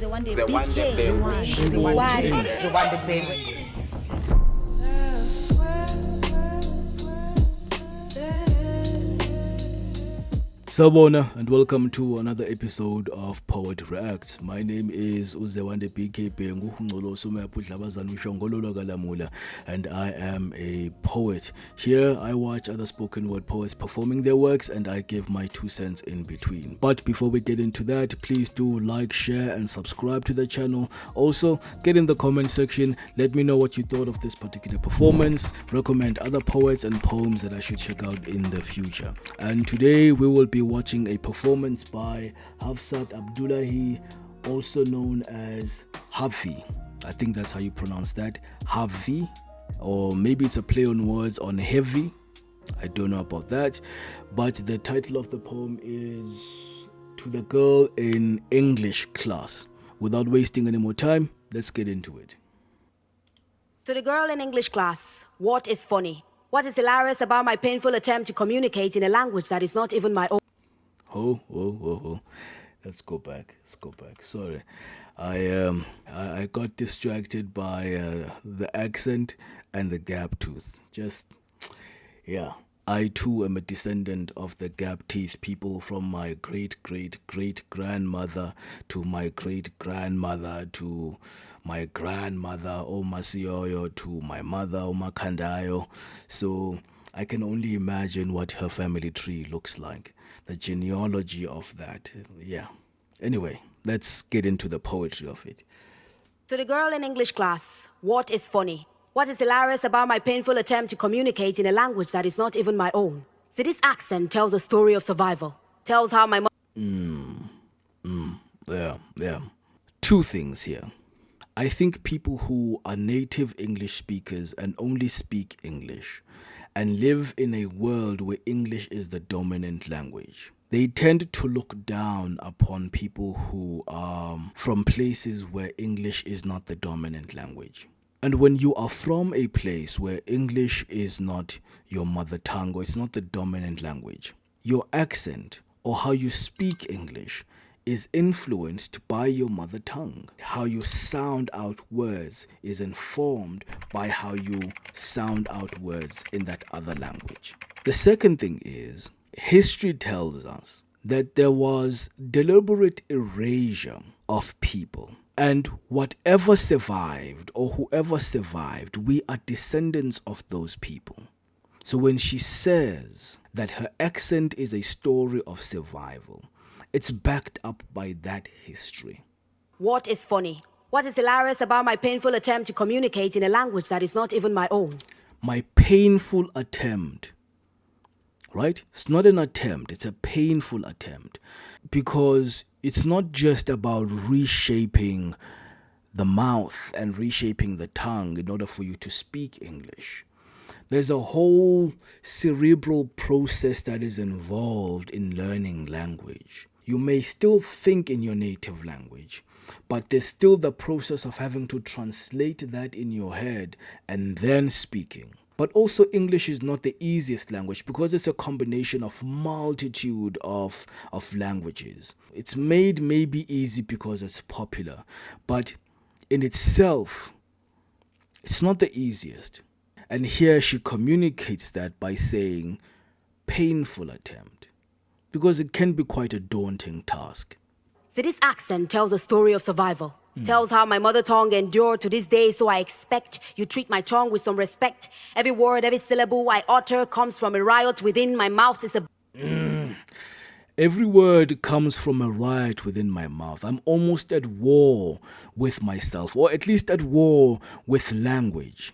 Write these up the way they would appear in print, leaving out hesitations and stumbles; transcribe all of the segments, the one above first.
Zewande, Zewande, BK, Bhengu. Zewande, Bhengu. Sawubona and welcome to another episode of Poet Reacts. My name is Zewande BK Bhengu, and I am a poet. Here I watch other spoken word poets performing their works and I give my 2 cents in between. But before we get into that, please do like, share and subscribe to the channel. Also, get in the comment section, let me know what you thought of this particular performance, recommend other poets and poems that I should check out in the future. And today we will be watching a performance by Havfy Abdullahi, also known as Havfy. I think that's how you pronounce that, Havfy, or maybe it's a play on words on heavy. I don't know about that, but the title of the poem is To the Girl in English Class. Without wasting any more time, let's get into it. To the girl in English class, what is funny? What is hilarious about my painful attempt to communicate in a language that is not even my own? Let's go back. Sorry, I got distracted by the accent and the gap tooth. I too am a descendant of the gap teeth people, from my great grandmother to my great grandmother to my grandmother Omasioyo to my mother Omakandayo. So I can only imagine what her family tree looks like, the genealogy of that. Anyway, let's get into the poetry of it. To the girl in English class, what is funny? What is hilarious about my painful attempt to communicate in a language that is not even my own? See, this accent tells a story of survival. Tells how my Two things here. I think people who are native English speakers and only speak English and live in a world where English is the dominant language, they tend to look down upon people who are from places where English is not the dominant language. And when you are from a place where English is not your mother tongue or it's not the dominant language, your accent or how you speak English is influenced by your mother tongue. How you sound out words is informed by how you sound out words in that other language. The second thing is, history tells us that there was deliberate erasure of people. And whatever survived or whoever survived, we are descendants of those people. So when she says that her accent is a story of survival, it's backed up by that history. What is funny? What is hilarious about my painful attempt to communicate in a language that is not even my own? My painful attempt, right? It's not an attempt, it's a painful attempt. Because it's not just about reshaping the mouth and reshaping the tongue in order for you to speak English. There's a whole cerebral process that is involved in learning language. You may still think in your native language, but there's still the process of having to translate that in your head and then speaking. But also English is not the easiest language because it's a combination of multitude of languages. It's made maybe easy because it's popular, but in itself, it's not the easiest. And here she communicates that by saying painful attempt, because it can be quite a daunting task. See, this accent tells a story of survival. Tells how my mother tongue endured to this day, so I expect you treat my tongue with some respect. Every word, every syllable I utter comes from a riot within my mouth. Is a Every word comes from a riot within my mouth. I'm almost at war with myself, or at least at war with language.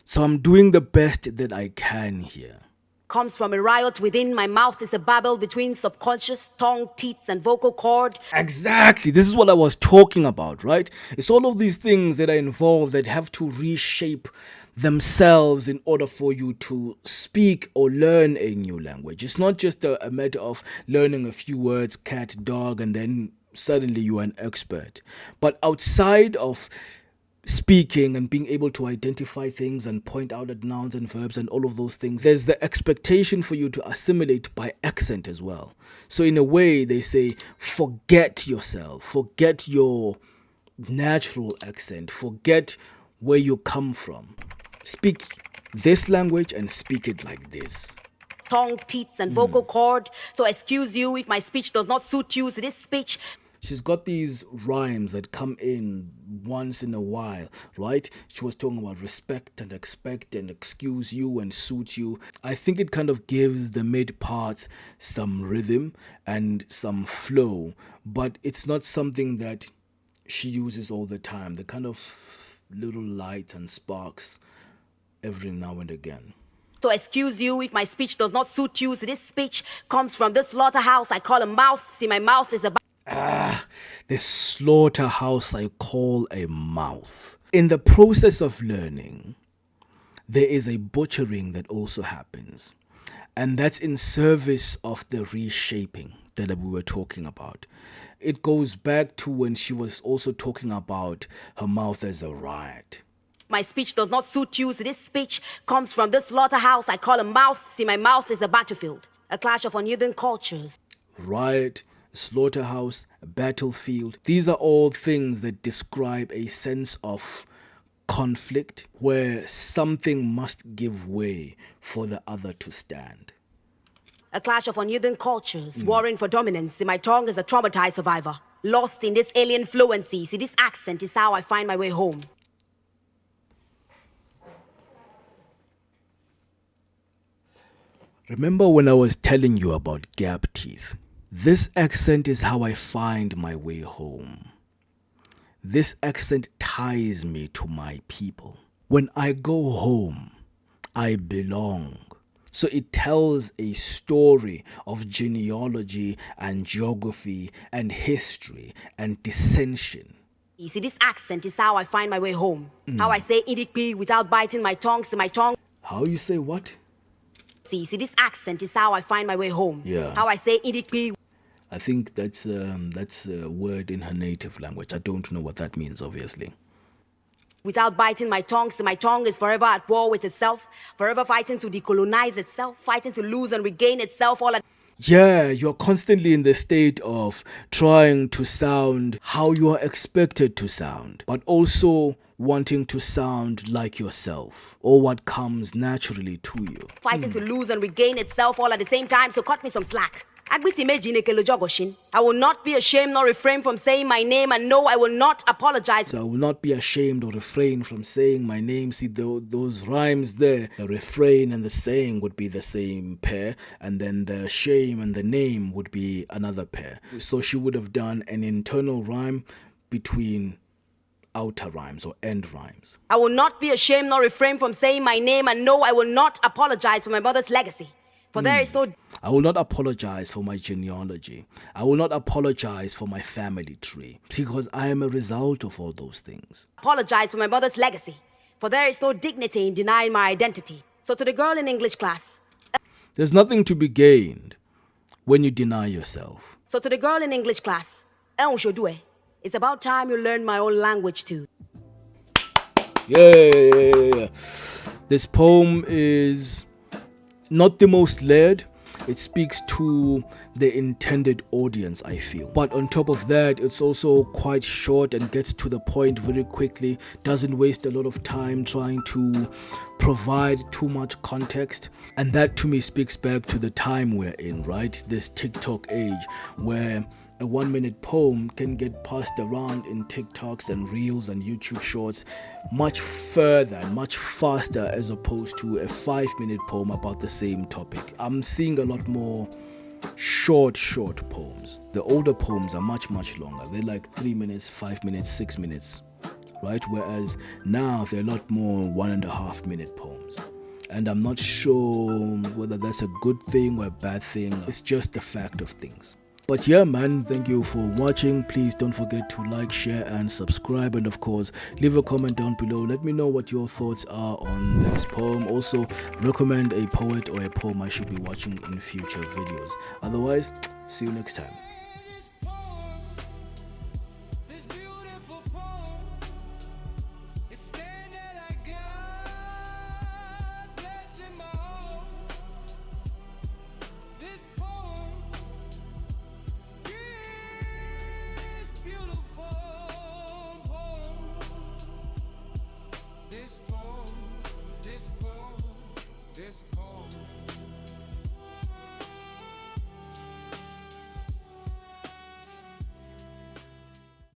So I'm doing the best that I can here. Comes from a riot within my mouth. Is a babble between subconscious, tongue, teeth, and vocal cord. Exactly. This is what I was talking about, right? It's all of these things that are involved that have to reshape themselves in order for you to speak or learn a new language. It's not just a matter of learning a few words, cat, dog, and then suddenly you are an expert. But outside of speaking and being able to identify things and point out at nouns and verbs and all of those things, there's the expectation for you to assimilate by accent as well. So in a way, they say, forget yourself, forget your natural accent. Forget where you come from. Speak this language and speak it like this. Tongue, teeth, and vocal cord. So excuse you if my speech does not suit you. So this speech. She's got these rhymes that come in once in a while, right? She was talking about respect and expect and excuse you and suit you. I think it kind of gives the mid parts some rhythm and some flow, but it's not something that she uses all the time. The kind of little lights and sparks every now and again. So excuse you if my speech does not suit you. So this speech comes from the slaughterhouse I call a mouth. See, my mouth is a... The slaughterhouse I call a mouth. In the process of learning, there is a butchering that also happens. And that's in service of the reshaping that we were talking about. It goes back to when she was also talking about her mouth as a riot. My speech does not suit you. So this speech comes from the slaughterhouse I call a mouth. See, my mouth is a battlefield. A clash of uneven cultures. Riot, slaughterhouse, battlefield. These are all things that describe a sense of conflict where something must give way for the other to stand. A clash of uneven cultures, warring for dominance. See, my tongue is a traumatized survivor. Lost in this alien fluency. See, this accent is how I find my way home. Remember when I was telling you about gap teeth? This accent is how I find my way home. This accent ties me to my people. When I go home, I belong. So it tells a story of genealogy and geography and history and dissension. You see, this accent is how I find my way home. How I say idikpi without biting my tongue. See, my tongue... How you say what? See, this accent is how I find my way home. Yeah. How I say idikpi. I think that's a word in her native language. I don't know what that means, obviously. Without biting my tongue. See, my tongue is forever at war with itself, forever fighting to decolonize itself, fighting to lose and regain itself. Yeah, you're constantly in the state of trying to sound how you are expected to sound, but also wanting to sound like yourself or what comes naturally to you. Fighting to lose and regain itself all at the same time, so cut me some slack. I will not be ashamed nor refrain from saying my name, and no, I will not apologize. So I will not be ashamed or refrain from saying my name. See, those rhymes there, the refrain and the saying would be the same pair, and then the shame and the name would be another pair. So she would have done an internal rhyme between outer rhymes or end rhymes. I will not be ashamed nor refrain from saying my name, and no, I will not apologize for my mother's legacy. For there is no... I will not apologize for my genealogy. I will not apologize for my family tree, because I am a result of all those things. Apologize for my mother's legacy. For there is no dignity in denying my identity. So to the girl in English class... There's nothing to be gained when you deny yourself. So to the girl in English class, it's about time you learn my own language too. Yeah. This poem is not the most layered. It speaks to the intended audience, I feel. But on top of that, it's also quite short and gets to the point very quickly. Doesn't waste a lot of time trying to provide too much context. And that to me speaks back to the time we're in, right? This TikTok age where a 1-minute poem can get passed around in TikToks and Reels and YouTube Shorts much further and much faster as opposed to a 5-minute poem about the same topic. I'm seeing a lot more short poems. The older poems are much longer. They're like 3 minutes, 5 minutes, 6 minutes, right? Whereas now they're a lot more 1.5-minute poems. And I'm not sure whether that's a good thing or a bad thing. It's just the fact of things. But yeah, man, thank you for watching. Please don't forget to like, share and subscribe, and of course leave a comment down below. Let me know what your thoughts are on this poem. Also recommend a poet or a poem I should be watching in future videos. Otherwise, see you next time.